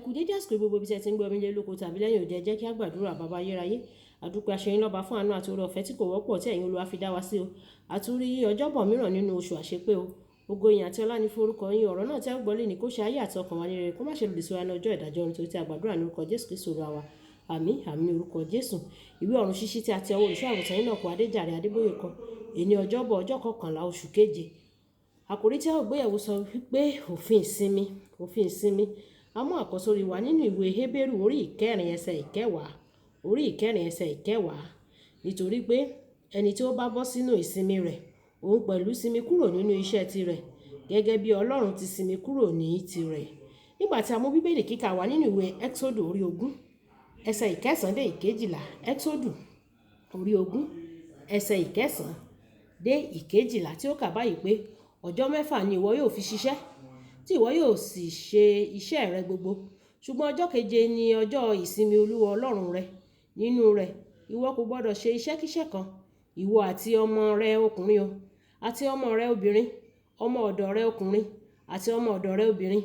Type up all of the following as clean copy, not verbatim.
kú dédé àsìkò gbogbo bí tẹ́ ti ń gbọ́ mi lé lóko tàbí lẹ́yìn òde, ẹ jẹ́ kí a gbàdúrà. Bàbá ayérayé, àdúpẹ́ aṣẹ́yìn lọ́ba fún àánú àti oore ọ̀fẹ́ tí kò wọ́pọ̀ tí ẹ̀yin Olúwa fi dá wa sí o. Àtúrí ọjọ́bọ̀ mìíràn nínú oṣù àṣepé o. Ògo ìyìn àti ọlá ní fún orúkọ yín. Ọ̀rọ̀ náà tí a gbọ́ lé ní kó ṣe ayé àti ọkàn wa ní rere, kó má ṣe lòdì sí wa ní ọjọ́ ìdájọ́, nítorí tí a gbàdúrà ní orúkọ Jésù Kristi Olúwa wa. Àmín àmín ní orúkọ Jésù. Ìwé ọ̀run ṣíṣí tí a ti ọwọ́ olùṣọ́ àgùntàn yín náà kọ Adéjàre Adébóyè kọ. Èní ọjọ́bọ̀ ọjọ́ 11 oṣù keje. Àkòrí tí a ó gbé yẹ̀wò sọ wípé òfin ìsinmi. Òfin ìsinmi. A mú àkọ́sórí wa nínú ìwé Hébérù orí ìkẹrin ẹsẹ̀ ìkẹwàá. Orí ìkẹrin ẹsẹ̀ ìkẹwàá. Nítorí pé ẹni tí ó bá bọ́ sínú ìsinmi rẹ̀, òun pẹ̀lú sinmi kúrò nínú iṣẹ́ tirẹ̀, gẹ́gẹ́ bí Ọlọ́run ti sinmi kúrò ní tirẹ̀. Nígbà tí a mú Bíbélì kíkà wa nínú ìwé Ẹ́kísódù orí 20 ẹsẹ̀ ìkẹsàn dé ìkejìlá. Ẹ́kísódù orí 20 ẹsẹ̀ ìkẹsàn dé ìkejìlá, tí ó kà báyìí pé ọjọ́ 6 ni ìwọ yóò fi ṣiṣẹ́, tí ìwọ yóò sì ṣe iṣẹ́ rẹ gbogbo. Ṣùgbọ́n ọjọ́ keje ni ọjọ́ ìsinmi Olúwa Ọlọ́run rẹ. Nínú rẹ̀ ìwọ kò gbọdọ̀ ṣe iṣẹ́kíṣẹ́ kan, ìwọ àti ọmọ rẹ ọkùnrin o, àti ọmọ rẹ obìnrin, ọmọ ọ̀dọ̀ rẹ ọkùnrin àti ọmọ ọ̀dọ̀ rẹ obìnrin,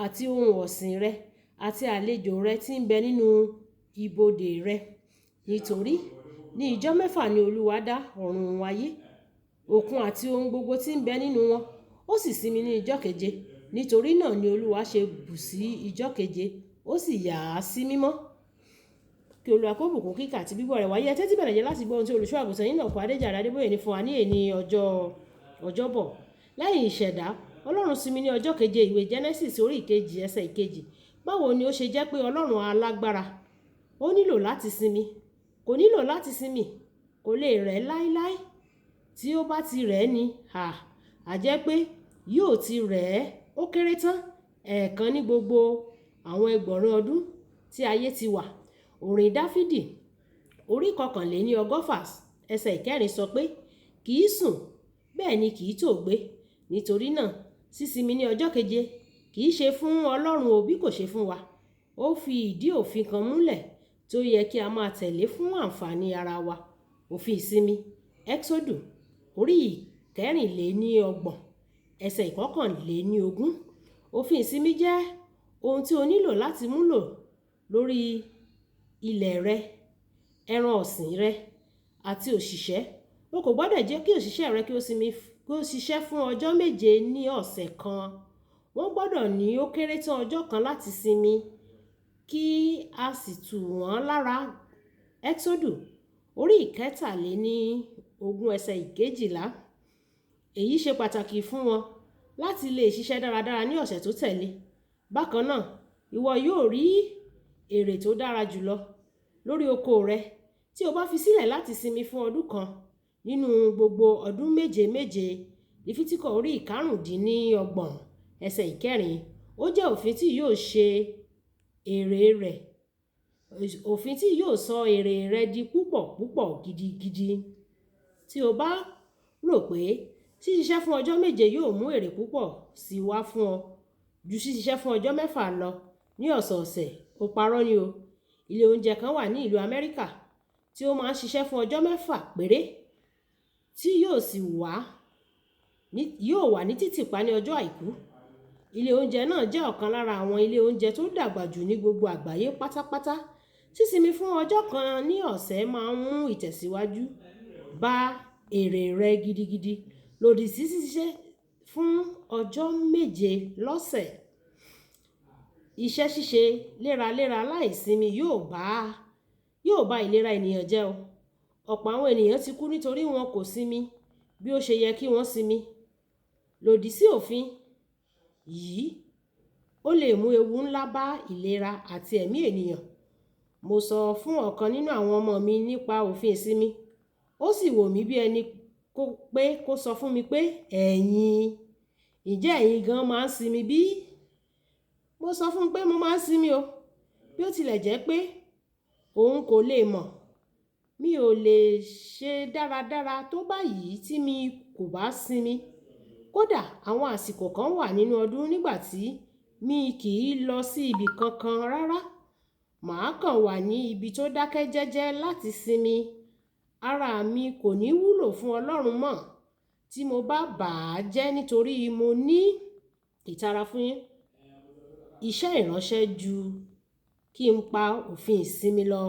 àti ohun ọ̀sìn rẹ, àti àlejò rẹ tí ń bẹ nínú ibodè rẹ. Nítorí ní ìjọ́ 6 ni Olúwa dá ọ̀run ayé, òkun àti ohun gbogbo tí ń bẹ nínú wọn. Ó sì sinmi ní ìjọ́ keje. Nítorí náà ni Olúwa ṣe bù sí ìjọ́ keje, ó sì yà á sí mímọ́. Kí Olúwa kó bùkún kíkà àti bíbọ̀ rẹ̀ wáyé. Ẹ tẹ́tí bẹ̀rẹ̀ jẹ́ láti gbọ́ ohun tí olùṣọ́ àgùntàn yín náà kọ Adéjàre Adébóyè ní fún wa ní èní ọjọ́bọ̀. Lẹ́yìn ìṣẹ̀dá, Ọlọ́run sinmi ní ọjọ́ keje. Ìwé Genesis orí ìkejì ẹsẹ̀ ìkejì. Báwo ni ó ṣe jẹ́ pé Ọlọ́run alágbára ó nílò láti sinmi? Kò nílò láti sinmi, kò lè rẹ̀ láíláí. Tí ó bá ti rẹ̀ ni, a jẹ́ pé yóò ti rẹ̀ ẹ́ ó kéré tán ẹ̀ẹ̀kan ní gbogbo àwọn ẹgbọ̀rún ọdún tí ayé ti wà. Orin Dáfídì orí 121 ẹsẹ̀ ìkẹrin sọ pé kì í sùn bẹ́ẹ̀ ni kì í tòògbé. Nítorí náà sísinmi ní ọjọ́ keje kì í ṣe fún Ọlọ́run o, bí kò ṣe fún wa. Ó fi ìdí òfin kan múlẹ̀ tó yẹ kí a máa tẹ̀lé fún àǹfààní ara wa. Òfin ìsinmi. Ẹ́kísódù orí ìkẹrìnléníọgbọ̀n ẹsẹ̀ ìkọkànléníogún. Òfin ìsinmi jẹ́ ohun tí o nílò láti múlò lórí ilẹ̀ rẹ, ẹran ọ̀sìn rẹ àti òṣìṣẹ́. O kò gbọdọ̀ jẹ́ kí òṣìṣẹ́ rẹ kí ó ṣiṣẹ́ fún ọjọ́ 7 ní ọ̀sẹ̀ kan. Wọ́n gbọdọ̀ ní ó kéré tán ọjọ́ kan láti sinmi, kí a sì tù wọ́n lára. Ẹ́kísódù orí ìkẹtàléníogún ẹsẹ̀ ìkejìlá. Èyí ṣe pàtàkì fún wọn láti lè ṣiṣẹ́ dáradára ní ọ̀sẹ̀ tó tẹ̀lé. Bákan náà, ìwọ yóò rí èrè tó dára jùlọ lórí oko rẹ tí o bá fi sílẹ̀ láti sinmi fún ọdún kan nínú gbogbo ọdún méje. Lífítíkọ̀ orí ìkarùndínlọ́gbọ̀n ẹsẹ̀ ìkẹrin. Ó jẹ́ òfin tí yóò ṣe èrè rẹ̀, òfin tí yóò sọ èrè rẹ di púpọ̀ gidigidi. Tí o bá rò pé ṣíṣiṣẹ́ fún ọjọ́ 7 yóò mú èrè púpọ̀ sí wá fún ọ ju ṣíṣiṣẹ́ fún ọjọ́ 6 lọ ní ọ̀sọ̀ọ̀sẹ̀, ó parọ́ ni o. Ilé oúnjẹ kan wà ní ìlú Amẹ́ríkà tí ó máa ń ṣiṣẹ́ fún ọjọ́ 6 péré, tí yóò wà ní títìpa ní ọjọ́ àìkú. Ilé oúnjẹ náà jẹ́ ọ̀kan lára àwọn ilé oúnjẹ tó dàgbà jù ní gbogbo àgbáyé pátápátá. Sísinmi fún ọjọ́ kan ní ọ̀sẹ̀ máa ń mú ìtẹ̀síwájú bá èrè rẹ gidigidi, lòdì sí ṣíṣe fún ọjọ́ 7 lọ́sẹ̀. Iṣẹ́ ṣíṣe léraléra láìsinmi yóò bá ìlera ènìyàn jẹ́ o. Ọ̀pọ̀ àwọn ènìyàn ti kú nítorí wọn kò sinmi bí ó ṣe yẹ kí wọ́n sinmi. Lòdì sí òfin yìí ó lè mú ewu ńlá bá ìlera àti ẹ̀mí ènìyàn. Mo sọ fún ọ̀kan nínú àwọn ọmọ mi nípa òfin ìsinmi. Ó sì wò mí bí ẹni pé kó sọ fún mi pé ǹjẹ́ ẹ̀yin gan máa ń sinmi bí? Mo sọ fún un pé mo máa ń sinmi o, bí ó tilẹ̀ jẹ́ pé òun kò lè mọ̀. Mi ò lè ṣe dáradára tó báyìí tí mi kò bá sinmi. Kódà àwọn àsìkò kan wà nínú ọdún nígbà tí mi kì í lọ sí ibì kankan rárá. Màá kàn wà ní ibi tó dákẹ́ jẹ́jẹ́ láti sinmi. Ara mi kò ní wúlò fún Ọlọ́run mọ́ tí mo bá bà á jẹ́ nítorí mo ní ìtara fún iṣẹ́ ìránṣẹ́ ju kí n pa òfin ìsinmi lọ,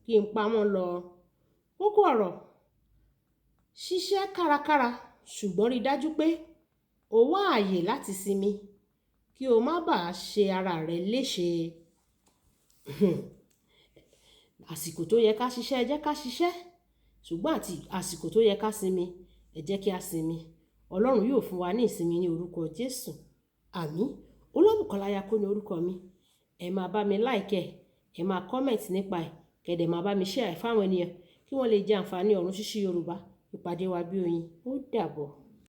kí n pa wọ́n lọ. Kókó ọ̀rọ̀: ṣiṣẹ́ kárakára ṣùgbọ́n rí dájú pé o wá ààyè láti sinmi kí o má bàa ṣe ara rẹ léṣe. Àsìkò tó yẹ ká ṣiṣẹ́, ẹ jẹ́ ká ṣiṣẹ́, ṣùgbọ́n àsìkò tó yẹ ká sinmi, ẹ jẹ́ kí a sinmi. Ọlọ́run yóò fún wa ní ìsinmi ní orúkọ Jésù. Àmín. Olúbùkọ́lá Ayako ní orúkọ mi. Ẹ máa bá mi like, ẹ máa comment nípa ẹ̀, kẹ̀dẹ̀ máa bá mi share fáwọn ènìyàn kí wọ́n lè jẹ àǹfààní ọ̀run ṣíṣí Yorùbá. Ìpàdé wa bí oyin. Ó dàbọ̀.